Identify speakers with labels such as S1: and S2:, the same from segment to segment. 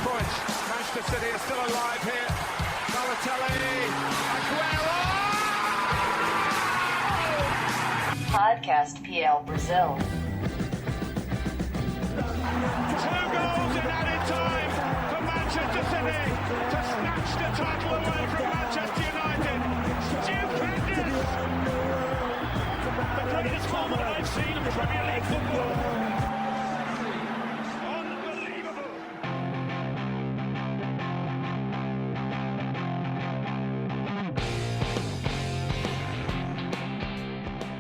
S1: points. Manchester City are still alive here. Balotelli, Aguero!
S2: Podcast PL Brazil.
S1: 2 goals in added time for Manchester City to snatch the title away from Manchester United. Stupendous! The greatest moment I've seen in Premier League football. Unbelievable!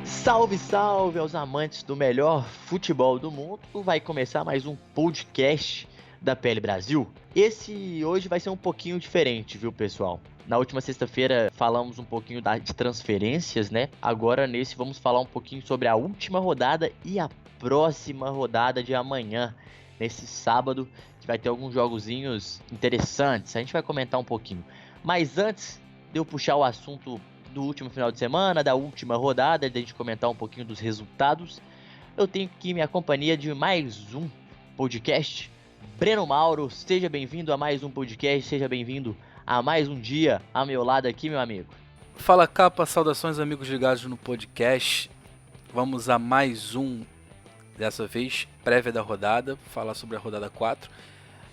S3: Salve, salve aos amantes do melhor futebol do mundo. Vai começar mais um podcast da PL Brasil. Esse hoje vai ser um pouquinho diferente, viu, pessoal? Na última sexta-feira falamos um pouquinho de transferências, né? Agora nesse vamos falar um pouquinho sobre a última rodada e a próxima rodada de amanhã, nesse sábado, que vai ter alguns jogozinhos interessantes. A gente vai comentar um pouquinho. Mas antes de eu puxar o assunto do último final de semana, da última rodada, de a gente comentar um pouquinho dos resultados, eu tenho aqui minha companhia de mais um podcast. Breno Mauro, seja bem-vindo a mais um podcast, seja bem-vindo a mais um dia ao meu lado aqui, meu amigo.
S4: Fala capa, saudações amigos ligados no podcast. Vamos a mais um, dessa vez, prévia da rodada, falar sobre a rodada 4.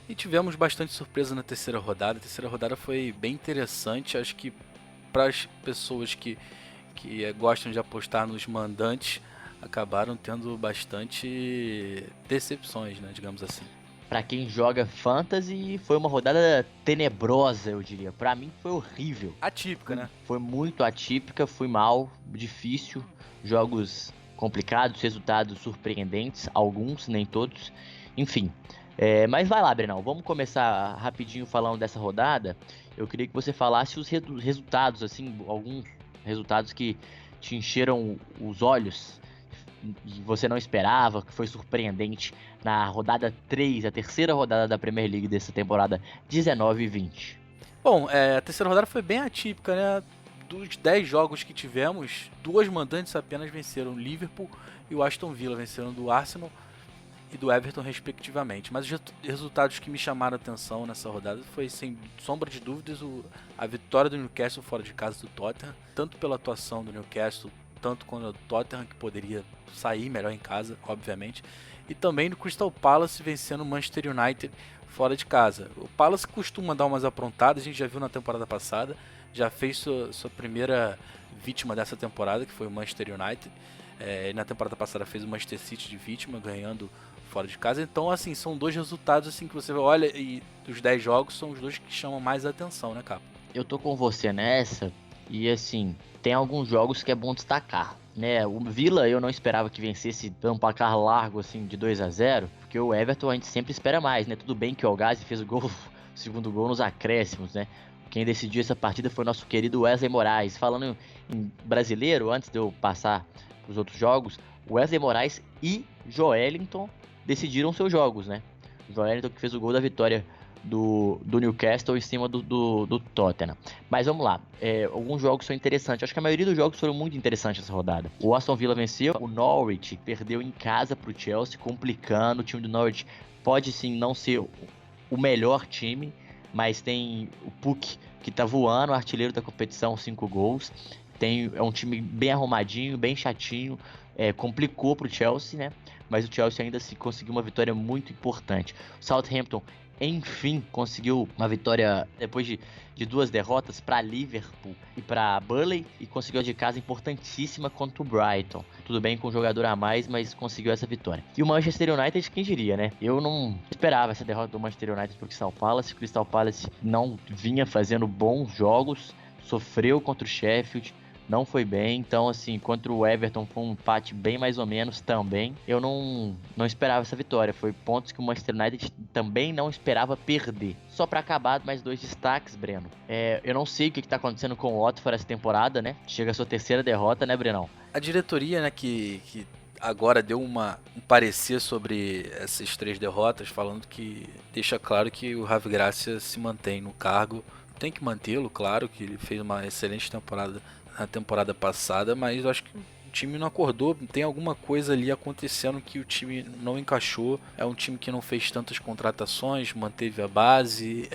S4: E tivemos bastante surpresa na terceira rodada. A terceira rodada foi bem interessante, acho que para as pessoas que gostam de apostar nos mandantes, acabaram tendo bastante decepções, né, digamos assim.
S3: Para quem joga Fantasy, foi uma rodada tenebrosa, eu diria. Para mim foi horrível.
S4: Atípica, né?
S3: Foi muito atípica, foi mal, difícil, jogos complicados, resultados surpreendentes, alguns, nem todos. Enfim, mas vai lá, Brenão, vamos começar rapidinho falando dessa rodada. Eu queria que você falasse os resultados, assim, alguns resultados que te encheram os olhos e você não esperava, que foi surpreendente na rodada 3, a terceira rodada da Premier League dessa temporada 19 e 20.
S4: Bom, a terceira rodada foi bem atípica, né? Dos 10 jogos que tivemos, 2 mandantes apenas venceram, o Liverpool e o Aston Villa venceram do Arsenal e do Everton respectivamente. Mas os resultados que me chamaram a atenção nessa rodada foi, sem sombra de dúvidas, a vitória do Newcastle fora de casa do Tottenham, tanto pela atuação do Newcastle, tanto quanto do Tottenham, que poderia sair melhor em casa, obviamente, e também do Crystal Palace vencendo o Manchester United fora de casa. O Palace costuma dar umas aprontadas, a gente já viu na temporada passada, já fez sua primeira vítima dessa temporada, que foi o Manchester United. Na temporada passada fez o Manchester City de vítima, ganhando fora de casa. Então, assim, são 2 resultados assim que você olha e dos 10 jogos são os 2 que chamam mais atenção, né, Capa?
S3: Eu tô com você nessa e, assim, tem alguns jogos que é bom destacar, né? O Villa eu não esperava que vencesse um placar largo, assim, de 2-0, porque o Everton a gente sempre espera mais, né? Tudo bem que o Algazi fez o segundo gol nos acréscimos, né? Quem decidiu essa partida foi o nosso querido Wesley Moraes. Falando em brasileiro, antes de eu passar para os outros jogos, Wesley Moraes e Joelinton decidiram seus jogos, né? O Joelinton que fez o gol da vitória do Newcastle em cima do Tottenham. Mas vamos lá, alguns jogos são interessantes. Acho que a maioria dos jogos foram muito interessantes essa rodada. O Aston Villa venceu, o Norwich perdeu em casa para o Chelsea, complicando. O time do Norwich pode sim não ser o melhor time, mas tem o Puk, que tá voando, o artilheiro da competição, 5 gols. É um time bem arrumadinho, bem chatinho, complicou pro Chelsea, né? Mas o Chelsea ainda assim conseguiu uma vitória muito importante. O Southampton, enfim, conseguiu uma vitória depois de 2 derrotas para Liverpool e para Burnley, e conseguiu a de casa importantíssima contra o Brighton. Tudo bem com um jogador a mais, mas conseguiu essa vitória. E o Manchester United, quem diria, né? Eu não esperava essa derrota do Manchester United pro Crystal Palace. O Crystal Palace não vinha fazendo bons jogos, sofreu contra o Sheffield, não foi bem. Então, assim, contra o Everton foi um empate bem mais ou menos também. Eu não esperava essa vitória. Foi pontos que o Manchester United também não esperava perder. Só para acabar, mais 2 destaques, Breno. Eu não sei o que tá acontecendo com o Watford essa temporada, né? Chega a sua terceira derrota, né, Brenão?
S4: A diretoria, né, que agora deu um parecer sobre essas 3 derrotas, falando que deixa claro que o Javi Gracia se mantém no cargo. Tem que mantê-lo, claro, que ele fez uma excelente temporada na temporada passada, mas eu acho que O time não acordou, tem alguma coisa ali acontecendo que o time não encaixou. É um time que não fez tantas contratações, manteve a base.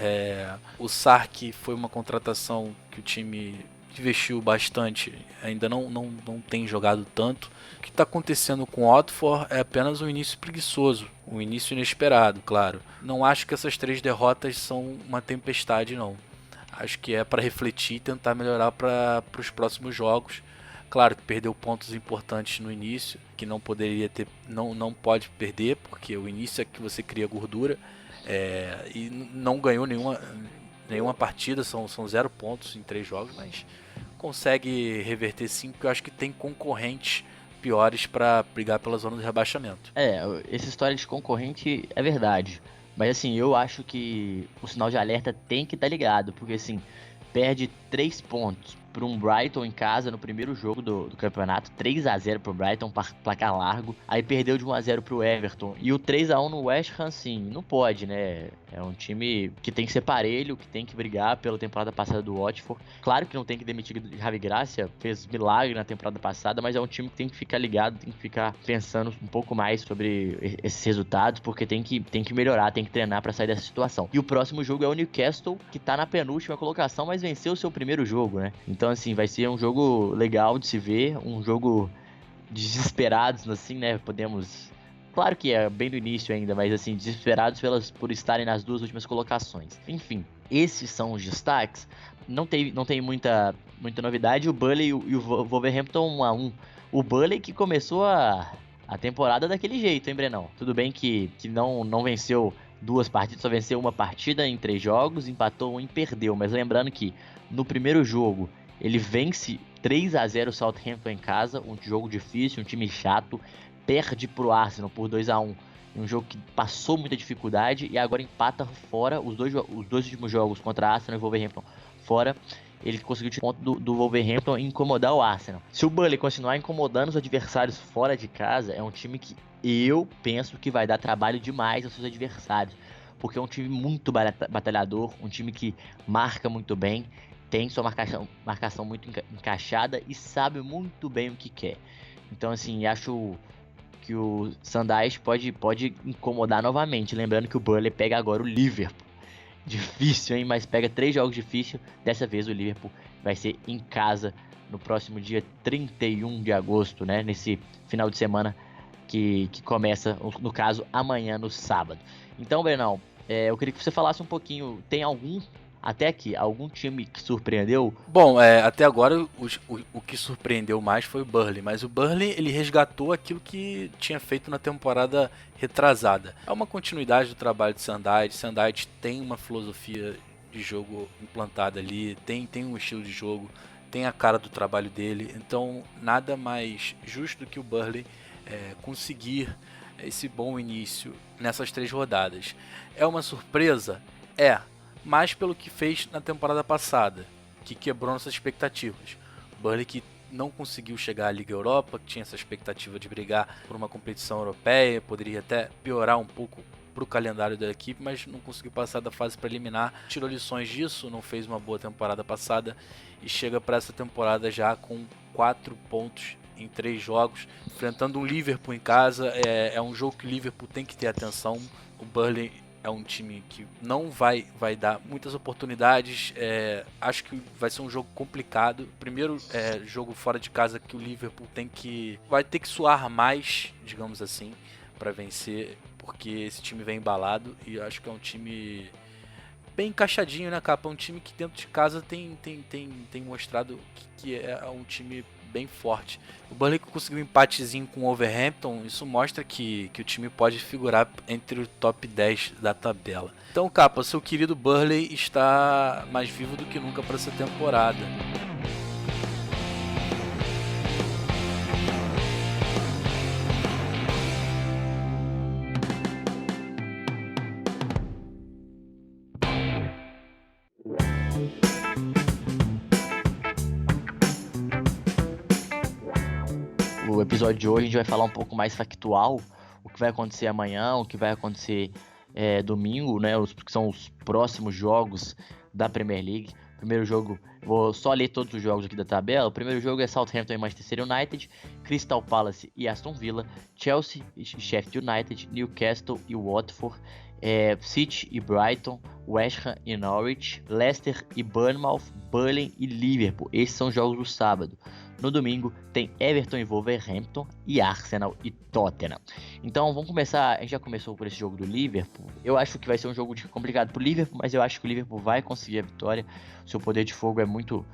S4: O Sark foi uma contratação que o time investiu bastante, ainda não tem jogado tanto. O que está acontecendo com o Watford é apenas um início preguiçoso, um início inesperado, claro. Não acho que essas 3 derrotas são uma tempestade, não. Acho que é para refletir e tentar melhorar para os próximos jogos. Claro que perdeu pontos importantes no início, que não poderia ter, não pode perder, porque o início é que você cria gordura, e não ganhou nenhuma partida, são 0 pontos em 3 jogos, mas consegue reverter sim, porque eu acho que tem concorrentes piores para brigar pela zona do rebaixamento.
S3: Essa história de concorrente é verdade, mas assim, eu acho que o sinal de alerta tem que estar ligado, porque assim, perde 3 pontos para um Brighton em casa no primeiro jogo do campeonato, 3-0 pro Brighton, placar largo. Aí perdeu de 1-0 pro Everton. E o 3-1 no West Ham, sim, não pode, né? É um time que tem que ser parelho, que tem que brigar pela temporada passada do Watford. Claro que não tem que demitir Javi Gracia, fez milagre na temporada passada, mas é um time que tem que ficar ligado, tem que ficar pensando um pouco mais sobre esses resultados, porque tem que melhorar, tem que treinar para sair dessa situação. E o próximo jogo é o Newcastle, que tá na penúltima colocação, mas venceu o seu primeiro jogo, né? Então, assim, vai ser um jogo legal de se ver, um jogo desesperados, assim, né? Podemos... Claro que é bem no início ainda, mas, assim, desesperados por estarem nas 2 últimas colocações. Enfim, esses são os destaques. Não tem muita novidade. O Burnley e o Wolverhampton 1-1. O Burnley que começou a temporada daquele jeito, hein, Brenão? Tudo bem que não venceu 2 partidas, só venceu 1 partida em 3 jogos, empatou 1 e perdeu. Mas lembrando que no primeiro jogo ele vence 3-0 o Southampton em casa, um jogo difícil, um time chato, perde pro Arsenal por 2-1, um jogo que passou muita dificuldade, e agora empata fora os dois últimos jogos contra Arsenal e Wolverhampton fora. Ele conseguiu tirar ponto do Wolverhampton e incomodar o Arsenal. Se o Burnley continuar incomodando os adversários fora de casa, é um time que eu penso que vai dar trabalho demais aos seus adversários, porque é um time muito batalhador, um time que marca muito bem, tem sua marcação muito encaixada e sabe muito bem o que quer. Então, assim, acho que o Sandais pode incomodar novamente. Lembrando que o Burnley pega agora o Liverpool. Difícil, hein? Mas pega 3 jogos difíceis. Dessa vez o Liverpool vai ser em casa no próximo dia 31 de agosto, né? Nesse final de semana que começa, no caso, amanhã, no sábado. Então, Brenão, eu queria que você falasse um pouquinho. Tem até aqui, algum time que surpreendeu?
S4: Bom, até agora o que surpreendeu mais foi o Burnley, mas o Burnley ele resgatou aquilo que tinha feito na temporada retrasada. É uma continuidade do trabalho de Sandite. Sandite tem uma filosofia de jogo implantada ali, tem um estilo de jogo, tem a cara do trabalho dele, então nada mais justo do que o Burnley conseguir esse bom início nessas 3 rodadas. É uma surpresa? Mais pelo que fez na temporada passada, que quebrou nossas expectativas. O Burnley que não conseguiu chegar à Liga Europa, que tinha essa expectativa de brigar por uma competição europeia, poderia até piorar um pouco para o calendário da equipe, mas não conseguiu passar da fase preliminar. Tirou lições disso, não fez uma boa temporada passada e chega para essa temporada já com 4 pontos em 3 jogos, enfrentando um Liverpool em casa. É um jogo que o Liverpool tem que ter atenção. O Burnley é um time que não vai dar muitas oportunidades. Acho que vai ser um jogo complicado. Primeiro jogo fora de casa que o Liverpool vai ter que suar mais, digamos assim, para vencer, porque esse time vem embalado e acho que é um time bem encaixadinho, né, Capa? Um time que dentro de casa tem mostrado que é um time bem forte. O Burnley conseguiu um empatezinho com o Wolverhampton, isso mostra que o time pode figurar entre o top 10 da tabela. Então, Capa, seu querido Burnley está mais vivo do que nunca para essa temporada.
S3: O episódio de hoje a gente vai falar um pouco mais factual, o que vai acontecer amanhã, o que vai acontecer domingo, né? Que são os próximos jogos da Premier League. Primeiro jogo, vou só ler todos os jogos aqui da tabela. O primeiro jogo é Southampton e Manchester United, Crystal Palace e Aston Villa, Chelsea e Sheffield United, Newcastle e Watford, City e Brighton, West Ham e Norwich, Leicester e Bournemouth, Burnley e Liverpool. Esses são os jogos do sábado. No domingo tem Everton e Wolverhampton e Arsenal e Tottenham. Então vamos começar, a gente já começou por esse jogo do Liverpool. Eu acho que vai ser um jogo complicado pro Liverpool, mas eu acho que o Liverpool vai conseguir a vitória. O seu poder de fogo é muito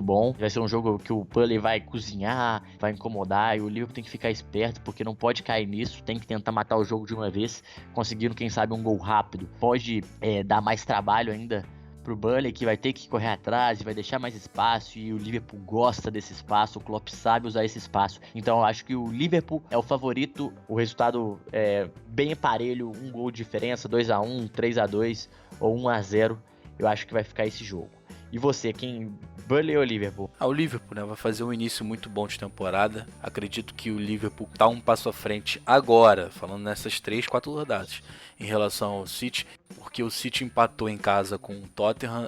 S3: bom. Vai ser um jogo que o Burnley vai cozinhar, vai incomodar, e o Liverpool tem que ficar esperto, porque não pode cair nisso, tem que tentar matar o jogo de uma vez, conseguindo quem sabe um gol rápido. Pode dar mais trabalho ainda pro Burnley, que vai ter que correr atrás e vai deixar mais espaço, e o Liverpool gosta desse espaço, o Klopp sabe usar esse espaço. Então eu acho que o Liverpool é o favorito, o resultado é bem parelho, um gol de diferença, 2-1, 3-2 ou 1-0, eu acho que vai ficar esse jogo. E você, quem? Burnley ou Liverpool?
S4: O Liverpool, né, vai fazer um início muito bom de temporada. Acredito que o Liverpool tá um passo à frente agora, falando nessas 3-4 rodadas, em relação ao City, porque o City empatou em casa com o Tottenham,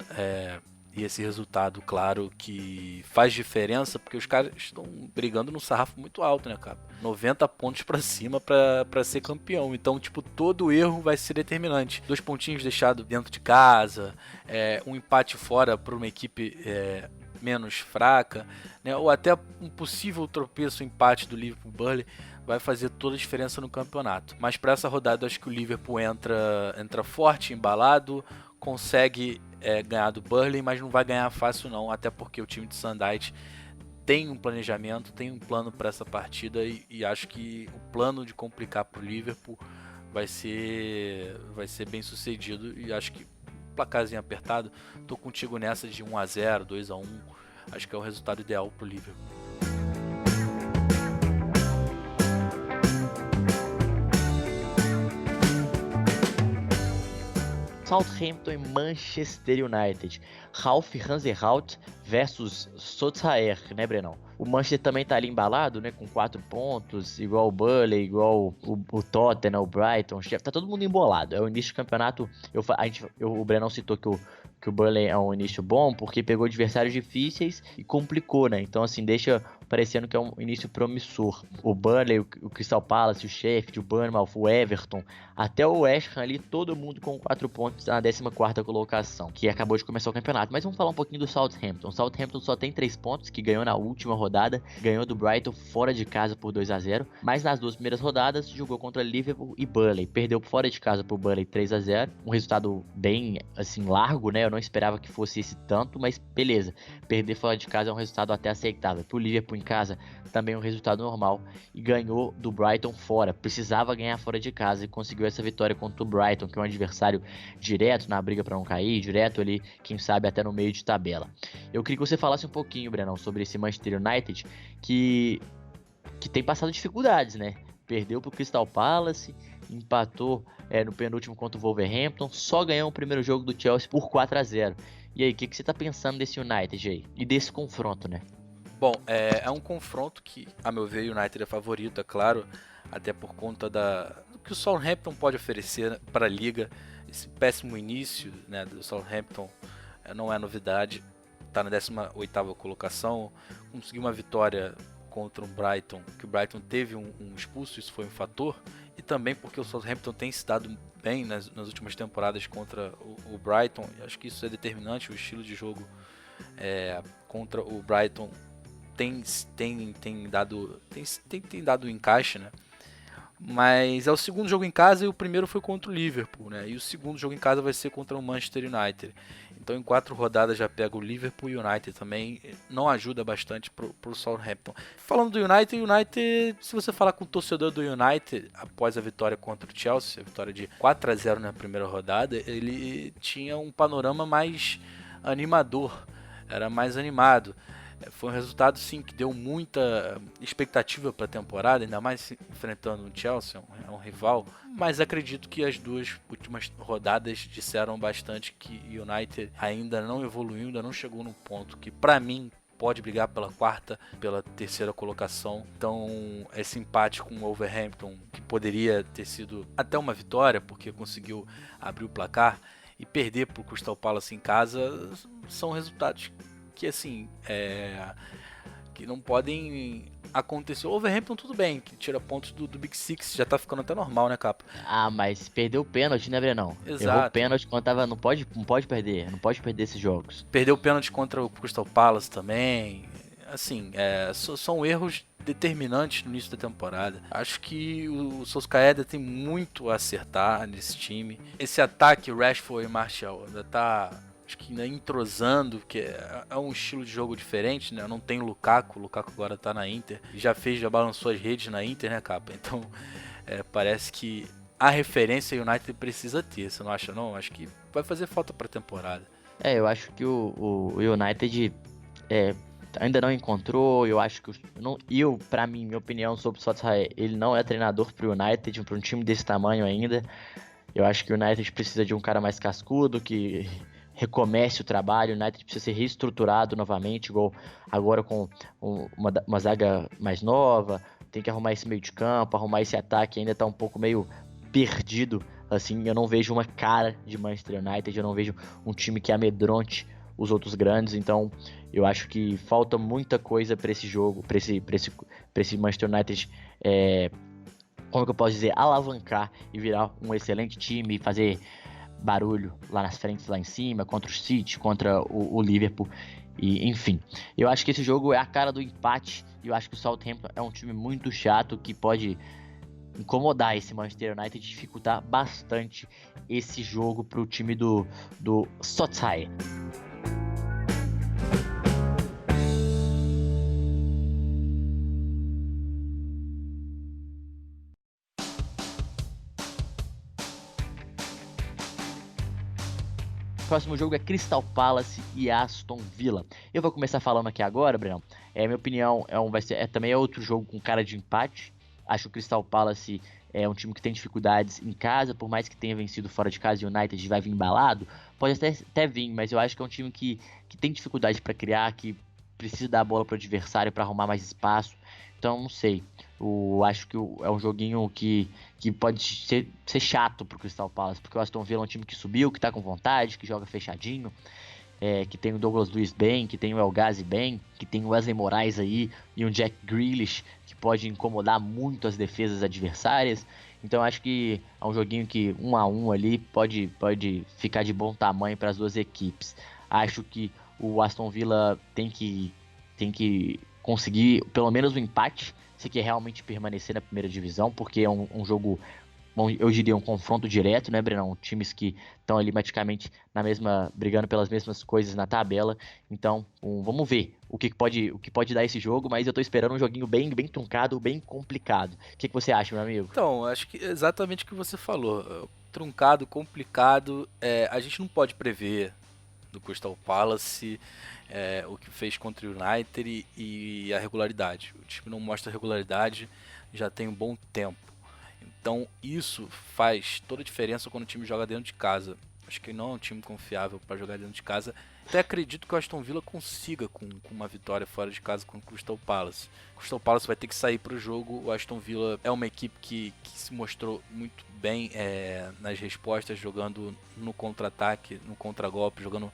S4: e esse resultado, claro, que faz diferença, porque os caras estão brigando num sarrafo muito alto, né, cara? 90 pontos pra cima pra ser campeão. Então, tipo, todo erro vai ser determinante. 2 pontinhos deixados dentro de casa, um empate fora pra uma equipe menos fraca, né? Ou até um possível tropeço, empate do Liverpool Burnley, vai fazer toda a diferença no campeonato. Mas para essa rodada, eu acho que o Liverpool entra forte, embalado, consegue ganhar do Burnley, mas não vai ganhar fácil não, até porque o time de Sandite tem um planejamento, tem um plano para essa partida, e acho que o plano de complicar para o Liverpool vai ser bem sucedido, e acho que placarzinho apertado, tô contigo nessa de 1-0, 2-1, acho que é o resultado ideal para o Liverpool.
S3: Southampton e Manchester United. Ralf Hasenhuttl versus Solskjaer, né, Brenão? O Manchester também tá ali embalado, né, com 4 pontos, igual o Burnley, igual o Tottenham, o Brighton, tá todo mundo embolado. É o início do campeonato, o Brenão citou que o Burnley é um início bom, porque pegou adversários difíceis e complicou, né? Então, assim, deixa parecendo que é um início promissor. O Burnley, o Crystal Palace, o Sheffield, o Bournemouth, o Everton, até o West Ham ali, todo mundo com 4 pontos na 14ª colocação, que acabou de começar o campeonato. Mas vamos falar um pouquinho do Southampton. O Southampton só tem 3 pontos, que ganhou na última rodada, ganhou do Brighton fora de casa por 2-0, mas nas 2 primeiras rodadas jogou contra Liverpool e Burnley. Perdeu fora de casa por Burnley 3-0, um resultado bem, assim, largo, né? Eu não esperava que fosse esse tanto, mas beleza. Perder fora de casa é um resultado até aceitável. Pro Liverpool em casa, também um resultado normal. E ganhou do Brighton fora. Precisava ganhar fora de casa e conseguiu essa vitória contra o Brighton, que é um adversário direto na briga para não cair, direto ali, quem sabe até no meio de tabela. Eu queria que você falasse um pouquinho, Brenão, sobre esse Manchester United, que tem passado dificuldades, né? Perdeu pro Crystal Palace, empatou no penúltimo contra o Wolverhampton, só ganhou o primeiro jogo do Chelsea por 4-0. E aí, o que você tá pensando desse United aí? E desse confronto, né?
S4: Bom, é um confronto que, a meu ver, o United é favorito, é claro, até por conta do que o Southampton pode oferecer para a liga. Esse péssimo início, né, do Southampton não é novidade, está na 18ª colocação, conseguiu uma vitória contra o Brighton, que o Brighton teve um expulso, isso foi um fator, e também porque o Southampton tem se dado bem nas últimas temporadas contra o Brighton, e acho que isso é determinante, o estilo de jogo contra o Brighton tem dado encaixe, né? Mas é o segundo jogo em casa e o primeiro foi contra o Liverpool, né? E o segundo jogo em casa vai ser contra o Manchester United. Então em 4 rodadas já pega o Liverpool e o United também. Não ajuda bastante pro Southampton. Falando do United, se você falar com o torcedor do United após a vitória contra o Chelsea, a vitória de 4-0 na primeira rodada, ele tinha um panorama mais animador, era mais animado. Foi um resultado, sim, que deu muita expectativa para a temporada, ainda mais enfrentando o Chelsea, é um rival. Mas acredito que as 2 últimas rodadas disseram bastante que o United ainda não evoluiu, ainda não chegou num ponto que, para mim, pode brigar pela 4ª, pela 3ª colocação. Então, esse empate com o Wolverhampton, que poderia ter sido até uma vitória, porque conseguiu abrir o placar, e perder pro Crystal Palace em casa são resultados que, assim, que não podem acontecer. O Wolverhampton tudo bem, que tira pontos do Big Six, já tá ficando até normal, né, Capa?
S3: Ah, mas perdeu o pênalti, né, Brenão? Errou o
S4: Exato.
S3: pênalti quando tava. Não pode perder esses jogos.
S4: Perdeu o pênalti contra o Crystal Palace também. Assim, são erros determinantes no início da temporada. Acho que o Solskjaer tem muito a acertar nesse time. Esse ataque, Rashford e Martial, ainda tá, acho que ainda entrosando, porque é um estilo de jogo diferente, né? Não tem o Lukaku agora tá na Inter. Já balançou as redes na Inter, né, Capa? Então, parece que a referência United precisa ter, você não acha não? Acho que vai fazer falta pra temporada.
S3: Eu acho que o United ainda não encontrou. Eu acho que pra mim, minha opinião sobre o Solskjaer, ele não é treinador pro United, para um time desse tamanho ainda. Eu acho que o United precisa de um cara mais cascudo, que recomece o trabalho. O United precisa ser reestruturado novamente, igual agora com uma zaga mais nova. Tem que arrumar esse meio de campo, arrumar esse ataque, ainda tá um pouco meio perdido. Assim, eu não vejo uma cara de Manchester United, eu não vejo um time que amedronte os outros grandes, então eu acho que falta muita coisa para esse jogo, para esse Manchester United, como que eu posso dizer, alavancar e virar um excelente time e fazer barulho lá nas frentes, lá em cima, contra o City, contra o Liverpool, e enfim. Eu acho que esse jogo é a cara do empate, e eu acho que o Southampton é um time muito chato que pode incomodar esse Manchester United e dificultar bastante esse jogo para o time do Solskjaer. O próximo jogo é Crystal Palace e Aston Villa. Eu vou começar falando aqui agora, Breno. Minha opinião também é outro jogo com cara de empate. Acho que o Crystal Palace é um time que tem dificuldades em casa, por mais que tenha vencido fora de casa e o United vai vir embalado, pode até vir, mas eu acho que é um time que tem dificuldade para criar, que precisa dar a bola para o adversário para arrumar mais espaço. Então, não sei. Acho que é um joguinho que pode ser chato pro Crystal Palace, porque o Aston Villa é um time que subiu, que tá com vontade, que joga fechadinho, que tem o Douglas Luiz bem, que tem o El Ghazi bem, que tem o Wesley Moraes aí e um Jack Grealish que pode incomodar muito as defesas adversárias. Então acho que é um joguinho que 1-1 ali pode ficar de bom tamanho para as duas equipes. Acho que o Aston Villa tem que conseguir pelo menos um empate se quer realmente permanecer na primeira divisão, porque é um jogo, eu diria, um confronto direto, né, Brenão? Times que estão ali praticamente brigando pelas mesmas coisas na tabela. Então, vamos ver o que pode dar esse jogo, mas eu tô esperando um joguinho bem, bem truncado, bem complicado. O que você acha, meu amigo?
S4: Então, acho que exatamente o que você falou. Truncado, complicado, a gente não pode prever do Crystal Palace o que fez contra o United e a regularidade. O time não mostra regularidade já tem um bom tempo. Então isso faz toda a diferença quando o time joga dentro de casa. Acho que não é um time confiável para jogar dentro de casa. Até acredito que o Aston Villa consiga com uma vitória fora de casa com o Crystal Palace. O Crystal Palace vai ter que sair para o jogo. O Aston Villa é uma equipe que se mostrou muito bem nas respostas, jogando no contra-ataque, no contra-golpe, jogando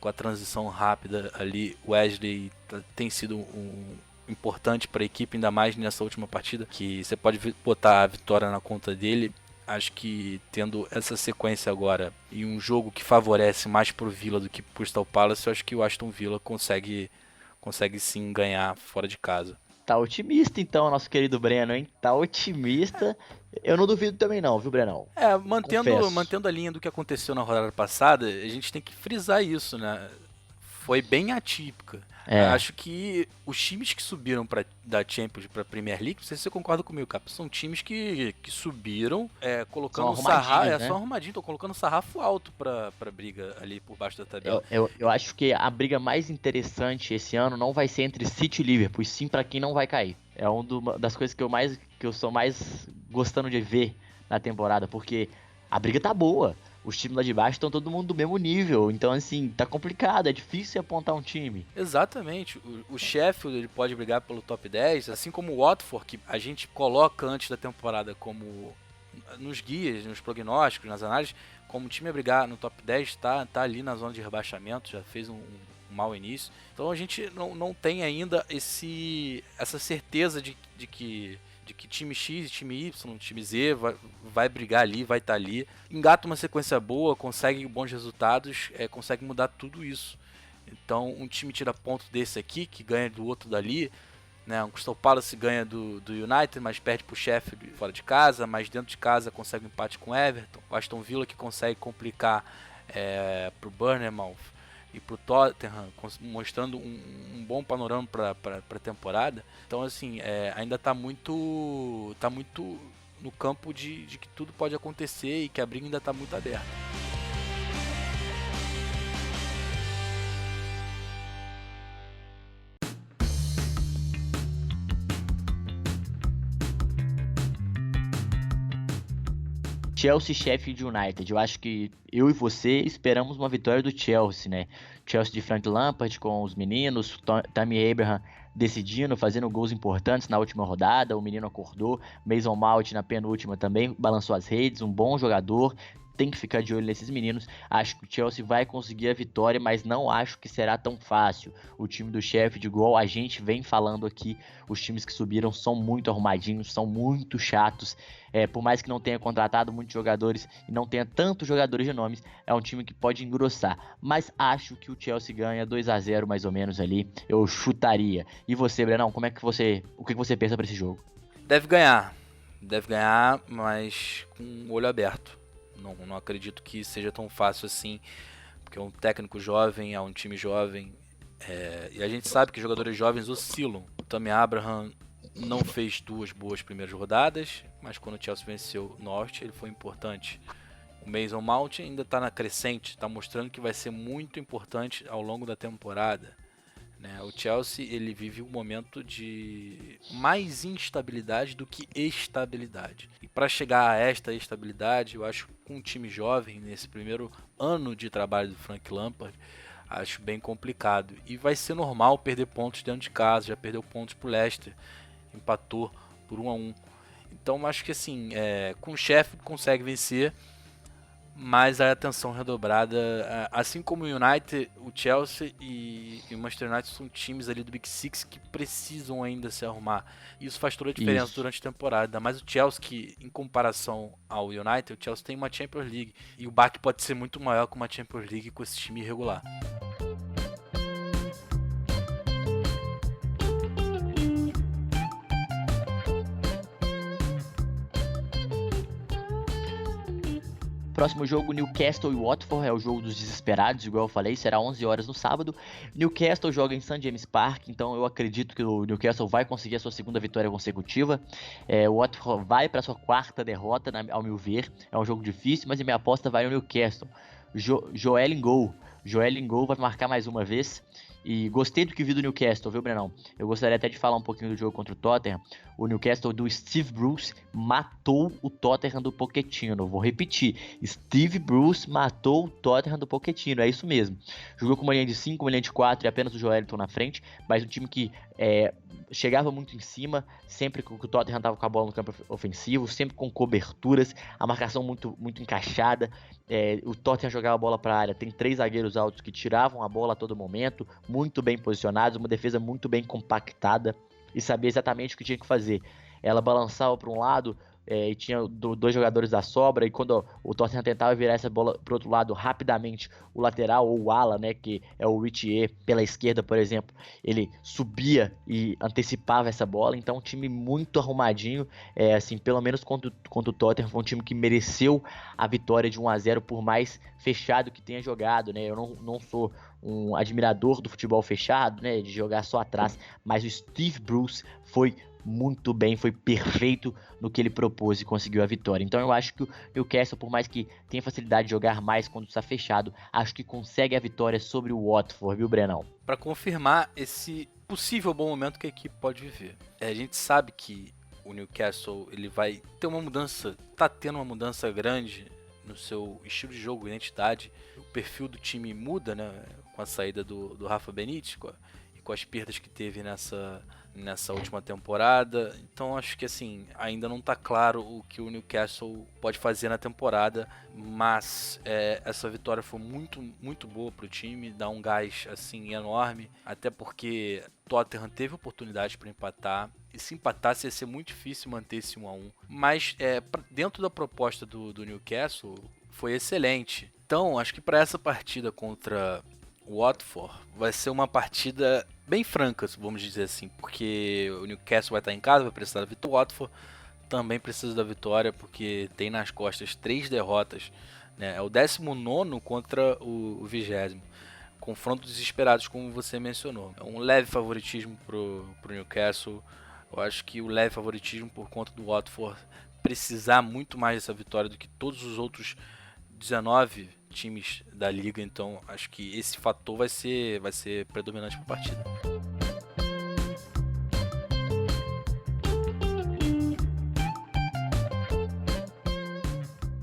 S4: com a transição rápida ali. O Wesley tem sido importante para a equipe, ainda mais nessa última partida, que você pode botar a vitória na conta dele. Acho que tendo essa sequência agora e um jogo que favorece mais pro Villa do que pro Crystal Palace, eu acho que o Aston Villa consegue sim ganhar fora de casa.
S3: Tá otimista então, nosso querido Breno, hein? Tá otimista. Eu não duvido também não, viu, Brenão?
S4: Mantendo a linha do que aconteceu na rodada passada, a gente tem que frisar isso, né? Foi bem atípica. Acho que os times que subiram da Champions para a Premier League, não sei se você concorda comigo, Cap, são times que subiram colocando o sarrafo,
S3: né?
S4: Só arrumadinho, estão colocando o sarrafo alto para briga ali por baixo da tabela.
S3: Eu acho que a briga mais interessante esse ano não vai ser entre City e Liverpool, e sim para quem não vai cair. É uma das coisas que eu sou mais gostando de ver na temporada, porque a briga tá boa. Os times lá de baixo estão todo mundo do mesmo nível. Então, assim, tá complicado. É difícil apontar um time.
S4: Exatamente. O Sheffield ele pode brigar pelo top 10, assim como o Watford, que a gente coloca antes da temporada como nos guias, nos prognósticos, nas análises, como o time a brigar no top 10, tá ali na zona de rebaixamento, já fez um mau início. Então a gente não tem ainda essa certeza de que time X, time Y, time Z vai brigar ali, vai estar ali. Engata uma sequência boa, consegue bons resultados, consegue mudar tudo isso. Então um time tira ponto desse aqui, que ganha do outro dali, né? Um Crystal Palace ganha do United, mas perde pro Sheffield fora de casa, mas dentro de casa consegue um empate com o Everton. O Aston Villa que consegue complicar pro Bournemouth e pro Tottenham, mostrando um bom panorama para a temporada. Então assim, ainda tá muito no campo de que tudo pode acontecer e que a briga ainda tá muito aberta.
S3: Chelsea e Sheffield United. Eu acho que eu e você esperamos uma vitória do Chelsea, né? Chelsea de Frank Lampard com os meninos, Tammy Abraham decidindo, fazendo gols importantes na última rodada, o menino acordou, Mason Mount na penúltima também balançou as redes, um bom jogador. Tem que ficar de olho nesses meninos. Acho que o Chelsea vai conseguir a vitória, mas não acho que será tão fácil. O time do Sheffield, igual a gente vem falando aqui, os times que subiram são muito arrumadinhos, são muito chatos. Por mais que não tenha contratado muitos jogadores e não tenha tantos jogadores de nomes, é um time que pode engrossar. Mas acho que o Chelsea ganha 2-0 mais ou menos ali. Eu chutaria. E você, Brenão, o que você pensa para esse jogo?
S4: Deve ganhar, mas com o olho aberto. Não acredito que seja tão fácil assim, porque é um técnico jovem, é um time jovem, e a gente sabe que jogadores jovens oscilam. O Tammy Abraham não fez 2 boas primeiras rodadas, mas quando o Chelsea venceu o Norte, ele foi importante. O Mason Mount ainda está na crescente, está mostrando que vai ser muito importante ao longo da temporada. O Chelsea ele vive um momento de mais instabilidade do que estabilidade. E para chegar a esta estabilidade, eu acho que com um time jovem, nesse primeiro ano de trabalho do Frank Lampard, acho bem complicado. E vai ser normal perder pontos dentro de casa, já perdeu pontos pro Leicester, empatou por 1-1. Então acho que assim, com o Sheffield consegue vencer, mas a atenção redobrada, assim como o United, o Chelsea e o Manchester United são times ali do Big Six que precisam ainda se arrumar. E isso faz toda a diferença durante a temporada. Ainda mais o Chelsea, que em comparação ao United, o Chelsea tem uma Champions League. E o baque pode ser muito maior que uma Champions League com esse time irregular.
S3: Próximo jogo, Newcastle e Watford, é o jogo dos desesperados, igual eu falei, será 11 horas no sábado. Newcastle joga em St. James Park, então eu acredito que o Newcastle vai conseguir a sua segunda vitória consecutiva. O Watford vai para sua 4ª derrota, ao meu ver. É um jogo difícil, mas a minha aposta vai no Newcastle. Joelinton vai marcar mais uma vez. E gostei do que vi do Newcastle, viu, Brenão? Eu gostaria até de falar um pouquinho do jogo contra o Tottenham. O Newcastle do Steve Bruce matou o Tottenham do Pochettino. Vou repetir. Steve Bruce matou o Tottenham do Pochettino. É isso mesmo. Jogou com uma linha de 5, uma linha de 4 e apenas o Joelinton na frente. Mas um time que chegava muito em cima, sempre que o Tottenham estava com a bola no campo ofensivo, sempre com coberturas, a marcação muito, muito encaixada. O Tottenham jogava a bola para a área. Tem 3 zagueiros altos que tiravam a bola a todo momento, muito bem posicionados, uma defesa muito bem compactada e sabia exatamente o que tinha que fazer. Ela balançava para um lado e tinha 2 jogadores da sobra, e quando o Tottenham tentava virar essa bola para o outro lado rapidamente, o lateral ou o ala, né, que é o Richier, pela esquerda, por exemplo, ele subia e antecipava essa bola. Então um time muito arrumadinho, assim, pelo menos contra o Tottenham, foi um time que mereceu a vitória de 1-0, por mais fechado que tenha jogado, né. Eu não sou um admirador do futebol fechado, né, de jogar só atrás, mas o Steve Bruce foi muito bem, foi perfeito no que ele propôs e conseguiu a vitória. Então eu acho que o Newcastle, por mais que tenha facilidade de jogar mais quando está fechado, acho que consegue a vitória sobre o Watford, viu, Brenão?
S4: Para confirmar esse possível bom momento que a equipe pode viver. A gente sabe que o Newcastle ele vai ter uma mudança, tá tendo uma mudança grande no seu estilo de jogo, identidade. O perfil do time muda, né, com a saída do Rafa Benítez, com as perdas que teve nessa última temporada. Então acho que assim, ainda não tá claro o que o Newcastle pode fazer na temporada, mas essa vitória foi muito, muito boa pro time, dá um gás assim enorme, até porque Tottenham teve oportunidade para empatar, e se empatasse ia ser muito difícil manter esse 1-1, mas dentro da proposta do Newcastle foi excelente. Então acho que para essa partida contra o Watford vai ser uma partida bem franca, vamos dizer assim, porque o Newcastle vai estar em casa, vai precisar da vitória. O Watford também precisa da vitória, porque tem nas costas 3 derrotas, né? É o 19º contra o 20º. Confrontos desesperados, como você mencionou. É um leve favoritismo pro Newcastle. Eu acho que o leve favoritismo por conta do Watford precisar muito mais dessa vitória do que todos os outros 19 times da liga, então acho que esse fator vai ser predominante para a partida.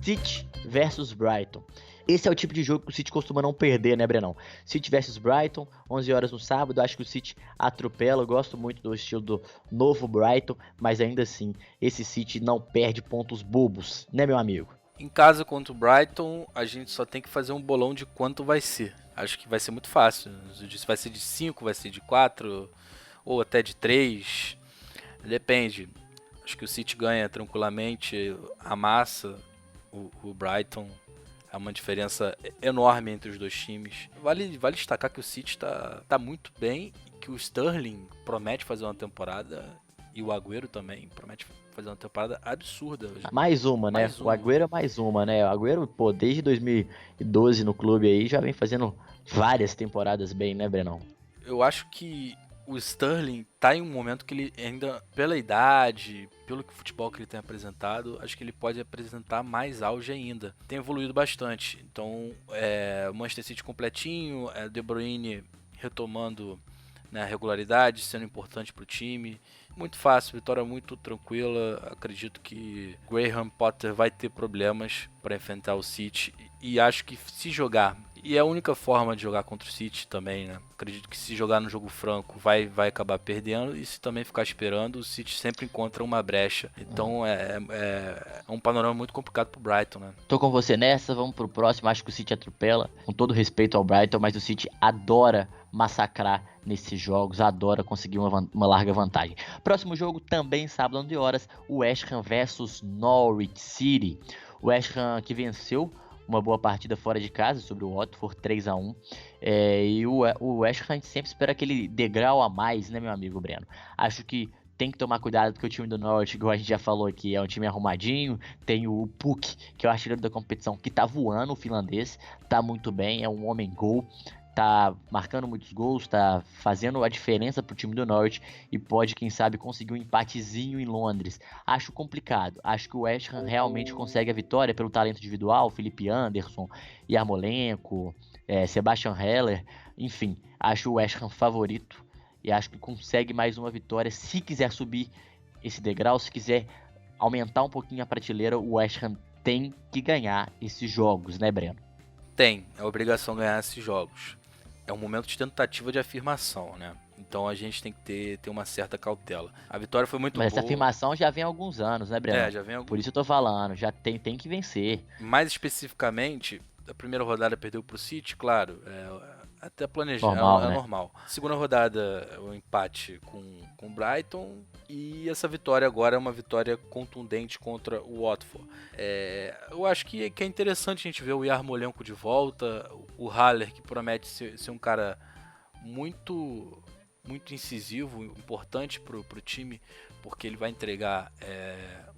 S3: City versus Brighton. Esse é o tipo de jogo que o City costuma não perder, né, Brenão? City versus Brighton, 11 horas no sábado, acho que o City atropela, eu gosto muito do estilo do novo Brighton, mas ainda assim, esse City não perde pontos bobos, né, meu amigo?
S4: Em casa contra o Brighton, a gente só tem que fazer um bolão de quanto vai ser. Acho que vai ser muito fácil. Vai ser de 5, vai ser de 4, ou até de 3. Depende. Acho que o City ganha tranquilamente, amassa o Brighton. É uma diferença enorme entre os dois times. Vale destacar que o City tá muito bem, que o Sterling promete fazer uma temporada, e o Agüero também promete fazer uma temporada absurda.
S3: Mais uma, né? O Agüero é mais uma, né? O Agüero, pô, desde 2012 no clube aí, já vem fazendo várias temporadas bem, né, Brenão?
S4: Eu acho que o Sterling tá em um momento que ele ainda, pela idade, pelo futebol que ele tem apresentado, acho que ele pode apresentar mais auge ainda. Tem evoluído bastante. Então, o Manchester City completinho, De Bruyne retomando, né, a regularidade, sendo importante para o time. Muito fácil, vitória muito tranquila. Acredito que Graham Potter vai ter problemas para enfrentar o City, e acho que se jogar, e é a única forma de jogar contra o City também, né? Acredito que se jogar no jogo franco vai acabar perdendo, e se também ficar esperando, o City sempre encontra uma brecha. Então é um panorama muito complicado pro Brighton, né?
S3: Tô com você nessa, vamos pro próximo. Acho que o City atropela, com todo respeito ao Brighton, mas o City adora massacrar nesses jogos, adora conseguir uma larga vantagem. Próximo jogo também sábado, 11 horas, o West Ham versus Norwich City. O West Ham que venceu uma boa partida fora de casa sobre o Watford, 3-1. E o West Ham sempre espera aquele degrau a mais, né, meu amigo Breno? Acho que tem que tomar cuidado, porque o time do Norwich, igual a gente já falou aqui, é um time arrumadinho. Tem o Puk, que é o artilheiro da competição, que tá voando, o finlandês, tá muito bem, é um homem-gol, tá marcando muitos gols, tá fazendo a diferença pro time do Norwich, e pode, quem sabe, conseguir um empatezinho em Londres. Acho complicado, acho que o West Ham realmente consegue a vitória pelo talento individual, Felipe Anderson, Yarmolenko, Sebastian Haller, enfim, acho o West Ham favorito, e acho que consegue mais uma vitória. Se quiser subir esse degrau, se quiser aumentar um pouquinho a prateleira, o West Ham tem que ganhar esses jogos, né, Breno?
S4: Tem, é obrigação ganhar esses jogos. É um momento de tentativa de afirmação, né? Então a gente tem que ter uma certa cautela. A vitória foi muito boa.
S3: Mas essa afirmação já vem há alguns anos, né, Breno?
S4: Já vem há alguns...
S3: Por isso eu tô falando, já tem que vencer.
S4: Mais especificamente, a primeira rodada perdeu pro City, claro, até planejado,
S3: normal, né?
S4: Normal. Segunda rodada, o empate com o Brighton, e essa vitória agora é uma vitória contundente contra o Watford. Eu acho que é interessante a gente ver o Yarmolenko de volta, o Haller, que promete ser um cara muito incisivo, importante pro time, porque ele vai entregar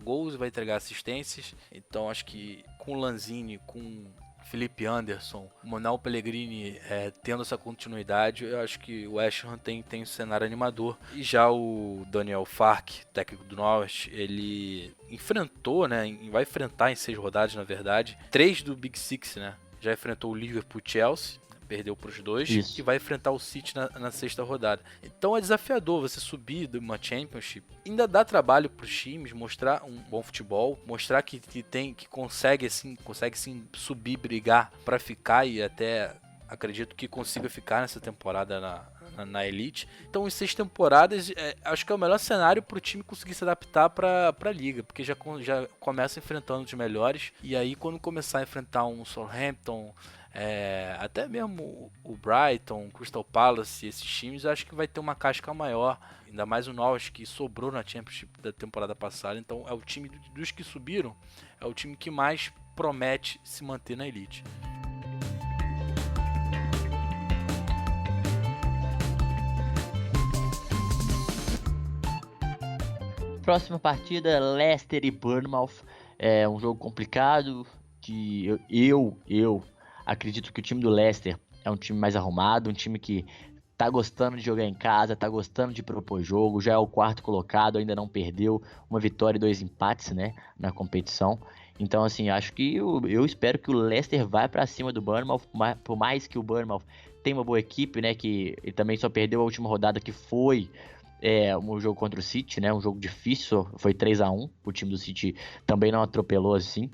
S4: gols, vai entregar assistências. Então acho que com o Lanzini, com Felipe Anderson, o Manuel Pellegrini tendo essa continuidade, eu acho que o West Ham tem um cenário animador. E já o Daniel Farke, técnico do Norwich, ele enfrentou, né, vai enfrentar em 6 rodadas, na verdade, 3 do Big Six, né? Já enfrentou o Liverpool e Chelsea, perdeu para os dois. Isso. E vai enfrentar o City na 6ª rodada. Então é desafiador você subir de uma Championship. Ainda dá trabalho para os times mostrar um bom futebol, mostrar que consegue sim subir, brigar para ficar, e até acredito que consiga ficar nessa temporada na Elite. Então, em 6 temporadas, acho que é o melhor cenário para o time conseguir se adaptar para a liga, porque já começa enfrentando os melhores, e aí quando começar a enfrentar um Southampton, até mesmo o Brighton, o Crystal Palace, esses times, acho que vai ter uma casca maior, ainda mais o Norwich, que sobrou na Championship da temporada passada. Então é o time dos que subiram, é o time que mais promete se manter na Elite.
S3: Próxima partida, Leicester e Bournemouth. É um jogo complicado, que eu acredito que o time do Leicester é um time mais arrumado, um time que tá gostando de jogar em casa, tá gostando de propor jogo, já é o 4º colocado, ainda não perdeu, uma vitória e 2 empates, né, na competição. Então, assim, acho que eu espero que o Leicester vá para cima do Bournemouth, por mais que o Bournemouth tenha uma boa equipe, né, que ele também só perdeu a última rodada, que foi um jogo contra o City, né? Um jogo difícil, foi 3-1. O time do City também não atropelou assim.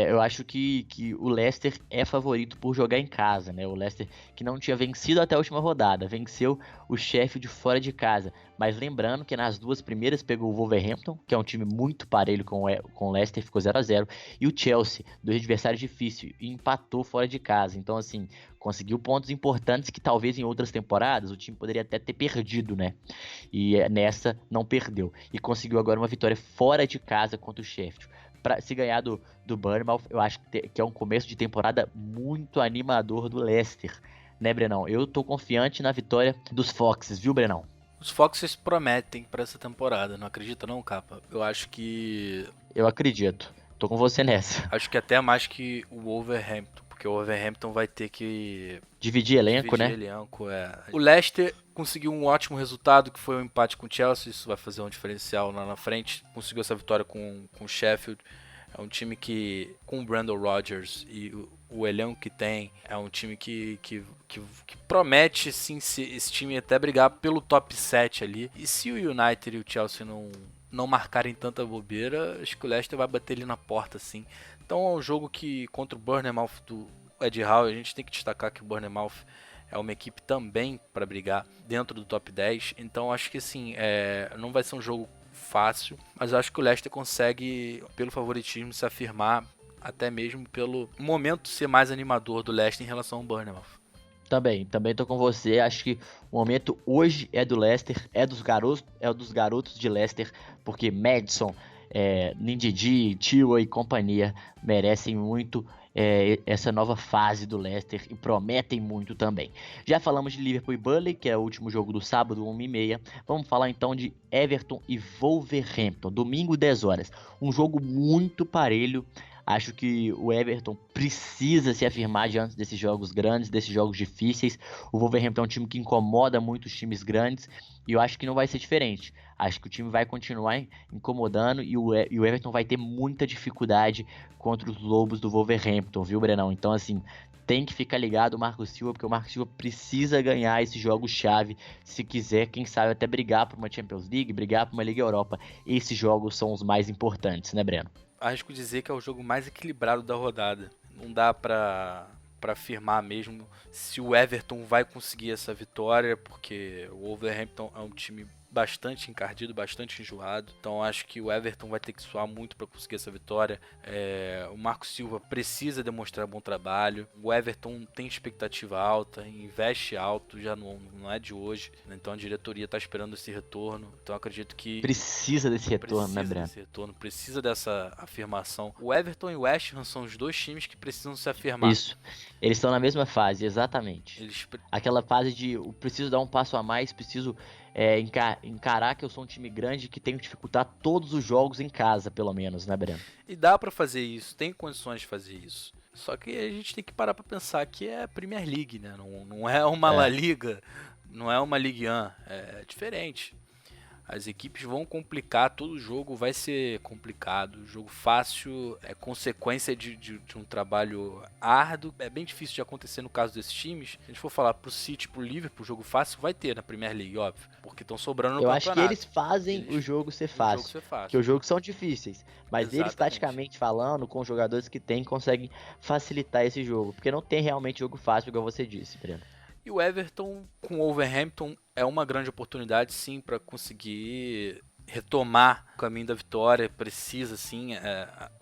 S3: Eu acho que o Leicester é favorito por jogar em casa, né? O Leicester que não tinha vencido até a última rodada, venceu o Sheffield fora de casa. Mas lembrando que nas 2 primeiras pegou o Wolverhampton, que é um time muito parelho com o Leicester, ficou 0-0. E o Chelsea, 2 adversários difíceis, e empatou fora de casa. Então, assim, conseguiu pontos importantes que talvez em outras temporadas o time poderia até ter perdido, né? E nessa não perdeu. E conseguiu agora uma vitória fora de casa contra o Sheffield. Pra se ganhar do Bournemouth, eu acho que é um começo de temporada muito animador do Leicester, né, Brenão? Eu tô confiante na vitória dos Foxes, viu, Brenão?
S4: Os Foxes prometem para essa temporada, não acredita não, Capa? Eu acho que...
S3: Eu acredito. Tô com você nessa.
S4: Acho que até mais que o Wolverhampton, porque o Wolverhampton vai ter que...
S3: Dividir elenco, né?
S4: O Leicester conseguiu um ótimo resultado, que foi um empate com o Chelsea, isso vai fazer um diferencial lá na frente. Conseguiu essa vitória com o Sheffield. É um time que, com o Brandon Rodgers e o elenco que tem, é um time que promete, sim, esse time até brigar pelo top 7 ali. E se o United e o Chelsea não marcarem tanta bobeira, acho que o Leicester vai bater ali na porta, sim. Então é um jogo que, contra o Bournemouth do Ed Howe, a gente tem que destacar que o Bournemouth é uma equipe também para brigar dentro do top 10. Então acho que assim, não vai ser um jogo fácil, mas eu acho que o Leicester consegue, pelo favoritismo, se afirmar, até mesmo pelo momento ser mais animador do Leicester em relação ao Bournemouth.
S3: Também tô com você. Acho que o momento hoje é do Leicester, é dos garotos de Leicester, porque Maddison, Ndidi, Tio e companhia merecem muito essa nova fase do Leicester e prometem muito também. Já falamos de Liverpool e Burnley, que é o último jogo do sábado, 1h30. Vamos falar então de Everton e Wolverhampton, domingo 10 horas. Um jogo muito parelho. Acho que o Everton precisa se afirmar diante desses jogos grandes, desses jogos difíceis. O Wolverhampton é um time que incomoda muito os times grandes e eu acho que não vai ser diferente. Acho que o time vai continuar incomodando e o Everton vai ter muita dificuldade contra os Lobos do Wolverhampton, viu, Brenão? Então, assim, tem que ficar ligado o Marco Silva, porque o Marco Silva precisa ganhar esses jogos-chave se quiser, quem sabe, até brigar por uma Champions League, brigar por uma Liga Europa. Esses jogos são os mais importantes, né, Breno?
S4: Arrisco dizer que é o jogo mais equilibrado da rodada. Não dá pra afirmar mesmo se o Everton vai conseguir essa vitória, porque o Wolverhampton é um time bastante encardido, bastante enjoado. Então acho que o Everton vai ter que suar muito para conseguir essa vitória. O Marco Silva precisa demonstrar bom trabalho. O Everton tem expectativa alta, investe alto, já não é de hoje. Então a diretoria está esperando esse retorno. Então acredito que
S3: precisa desse retorno, né, Breno?
S4: Precisa dessa afirmação. O Everton e o West Ham são os dois times que precisam se afirmar.
S3: Isso. Eles estão na mesma fase, exatamente. Aquela fase de eu preciso dar um passo a mais, preciso encarar que eu sou um time grande que tem que dificultar todos os jogos em casa, pelo menos, né, Breno?
S4: E dá pra fazer isso, tem condições de fazer isso. Só que a gente tem que parar pra pensar que é a Premier League, né? Não é uma La Liga, não é uma Ligue 1, é diferente. As equipes vão complicar, todo jogo vai ser complicado. O jogo fácil é consequência de um trabalho árduo. É bem difícil de acontecer no caso desses times. Se a gente for falar pro City, pro Liverpool, jogo fácil vai ter na Premier League, óbvio. Porque estão sobrando no campeonato.
S3: Eu acho que eles fazem o jogo ser fácil. Porque os jogos são difíceis. Mas
S4: Exatamente.
S3: Eles, taticamente falando, com os jogadores que tem, conseguem facilitar esse jogo. Porque não tem realmente jogo fácil, igual você disse, Breno.
S4: E o Everton com o Wolverhampton é uma grande oportunidade, sim, para conseguir retomar o caminho da vitória. Precisa, sim,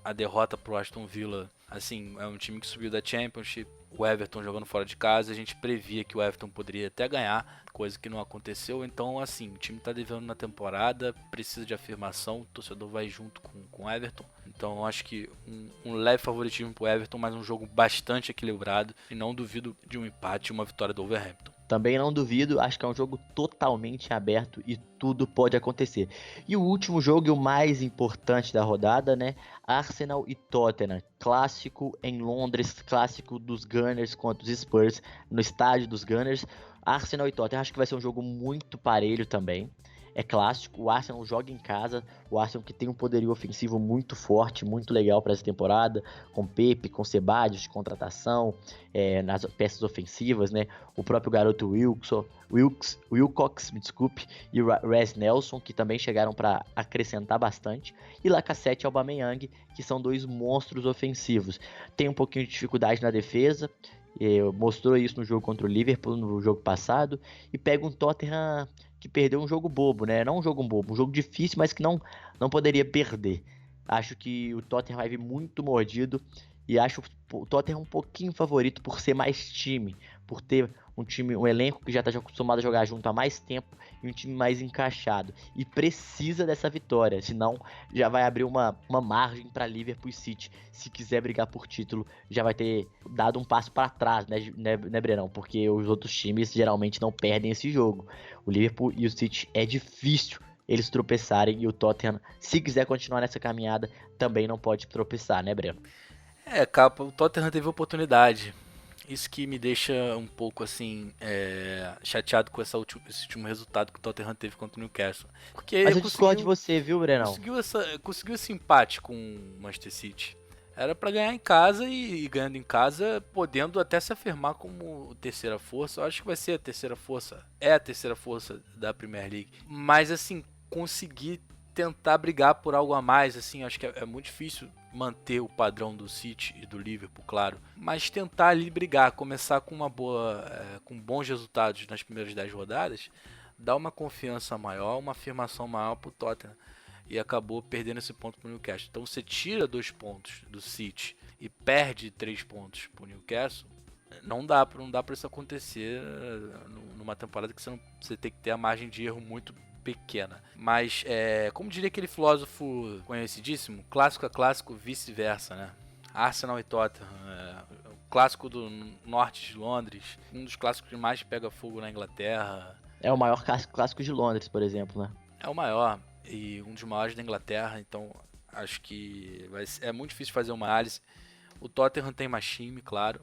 S4: a derrota para o Aston Villa. Assim, é um time que subiu da Championship, o Everton jogando fora de casa, a gente previa que o Everton poderia até ganhar, coisa que não aconteceu. Então, assim, o time está devendo na temporada, precisa de afirmação, o torcedor vai junto com o Everton. Então, eu acho que um leve favoritismo para o Everton, mas um jogo bastante equilibrado, e não duvido de um empate e uma vitória do Wolverhampton.
S3: Também não duvido, acho que é um jogo totalmente aberto e tudo pode acontecer. E o último jogo e o mais importante da rodada, né? Arsenal e Tottenham, clássico em Londres, clássico dos Gunners contra os Spurs, no estádio dos Gunners. Arsenal e Tottenham, acho que vai ser um jogo muito parelho também. É clássico, o Arsenal joga em casa, o Arsenal que tem um poderio ofensivo muito forte, muito legal para essa temporada, com Pepe, com Ceballos de contratação, nas peças ofensivas, né? O próprio garoto Wilcox, me desculpe, e o Res Nelson, que também chegaram para acrescentar bastante, e Lacazette e Aubameyang, que são dois monstros ofensivos. Tem um pouquinho de dificuldade na defesa, mostrou isso no jogo contra o Liverpool no jogo passado, e pega um Tottenham que perdeu um jogo bobo, né? Não um jogo bobo, um jogo difícil, mas que não poderia perder. Acho que o Tottenham vai vir muito mordido e acho o Tottenham um pouquinho favorito por ser mais time, por ter um elenco que já está acostumado a jogar junto há mais tempo e um time mais encaixado. E precisa dessa vitória, senão já vai abrir uma margem para Liverpool e City. Se quiser brigar por título, já vai ter dado um passo para trás, né, Brenão? Porque os outros times geralmente não perdem esse jogo. O Liverpool e o City é difícil eles tropeçarem, e o Tottenham, se quiser continuar nessa caminhada, também não pode tropeçar, né, Breno?
S4: Capa, o Tottenham teve oportunidade. Isso que me deixa um pouco assim chateado com esse último resultado que o Tottenham teve contra o Newcastle. Porque
S3: Mas eu discordo de você, viu, Brenão?
S4: Conseguiu esse empate com o Manchester City. Era para ganhar em casa e ganhando em casa, podendo até se afirmar como terceira força. Eu acho que vai ser a terceira força. É a terceira força da Premier League. Mas assim, conseguir tentar brigar por algo a mais, assim, acho que é muito difícil manter o padrão do City e do Liverpool, claro, mas tentar ali brigar, começar com com bons resultados nas primeiras 10 rodadas, dá uma confiança maior, uma afirmação maior pro Tottenham, e acabou perdendo esse ponto pro Newcastle. Então você tira 2 pontos do City e perde 3 pontos pro Newcastle, não dá para isso acontecer numa temporada que você tem que ter a margem de erro muito pequena. Mas, como diria aquele filósofo conhecidíssimo, clássico é clássico, vice-versa, né? Arsenal e Tottenham, o clássico do norte de Londres, um dos clássicos que mais pega fogo na Inglaterra.
S3: É o maior clássico de Londres, por exemplo, né?
S4: É o maior e um dos maiores da Inglaterra, então acho que é muito difícil fazer uma análise. O Tottenham tem mais time, claro,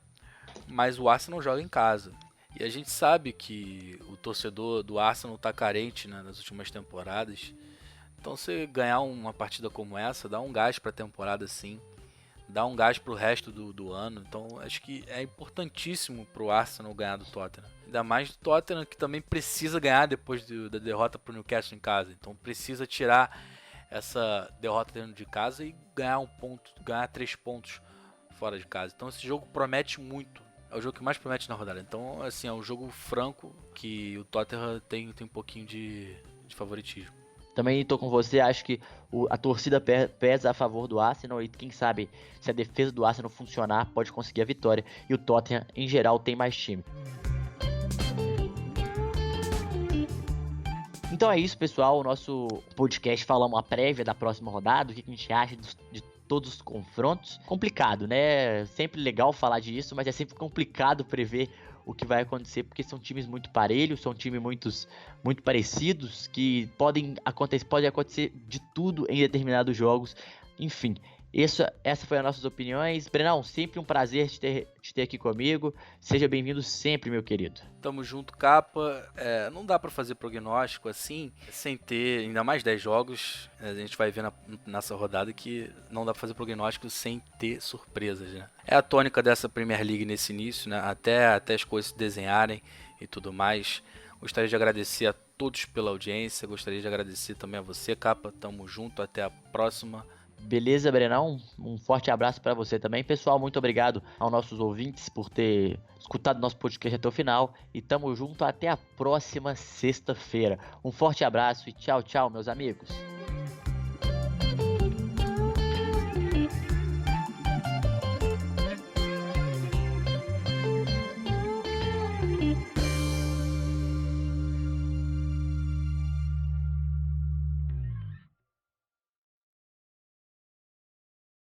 S4: mas o Arsenal joga em casa. E a gente sabe que o torcedor do Arsenal está carente, né, nas últimas temporadas. Então você ganhar uma partida como essa, dá um gás para a temporada sim. Dá um gás para o resto do ano. Então acho que é importantíssimo para o Arsenal ganhar do Tottenham. Ainda mais do Tottenham, que também precisa ganhar depois da derrota para o Newcastle em casa. Então precisa tirar essa derrota dentro de casa e ganhar 3 pontos fora de casa. Então esse jogo promete muito. É o jogo que mais promete na rodada. Então, assim, é um jogo franco que o Tottenham tem um pouquinho de favoritismo.
S3: Também tô com você, acho que a torcida pesa a favor do Arsenal e quem sabe, se a defesa do Arsenal funcionar, pode conseguir a vitória. E o Tottenham, em geral, tem mais time. Então é isso, pessoal. O nosso podcast falamos a prévia da próxima rodada, o que a gente acha de todos os confrontos. Complicado, né? Sempre legal falar disso, mas é sempre complicado prever o que vai acontecer, porque são times muito parelhos, são times muito parecidos, que pode acontecer de tudo em determinados jogos. Enfim, essa foi as nossas opiniões. Brenão, sempre um prazer te ter aqui comigo. Seja bem-vindo sempre, meu querido.
S4: Tamo junto, capa. Não dá pra fazer prognóstico assim, sem ter ainda mais 10 jogos. A gente vai ver nessa rodada que não dá pra fazer prognóstico sem ter surpresas, né? É a tônica dessa Premier League nesse início, né? Até as coisas se desenharem e tudo mais. Gostaria de agradecer a todos pela audiência. Gostaria de agradecer também a você, capa. Tamo junto. Até a próxima.
S3: Beleza, Brenão? Um forte abraço para você também. Pessoal, muito obrigado aos nossos ouvintes por ter escutado nosso podcast até o final. E tamo junto até a próxima sexta-feira. Um forte abraço e tchau, tchau, meus amigos.